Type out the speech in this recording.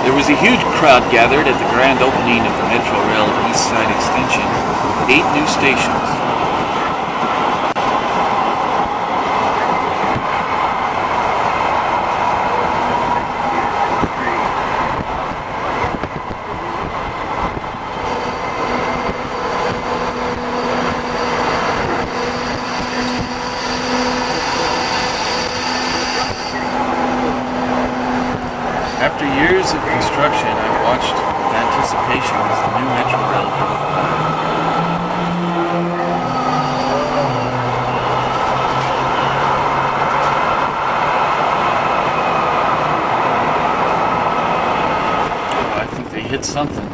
There was a huge crowd gathered at the grand opening of the Metro Rail East Side Extension with 8 new stations. After years of construction, I watched with anticipation as the new Metro Rail drove by. Oh, I think they hit something.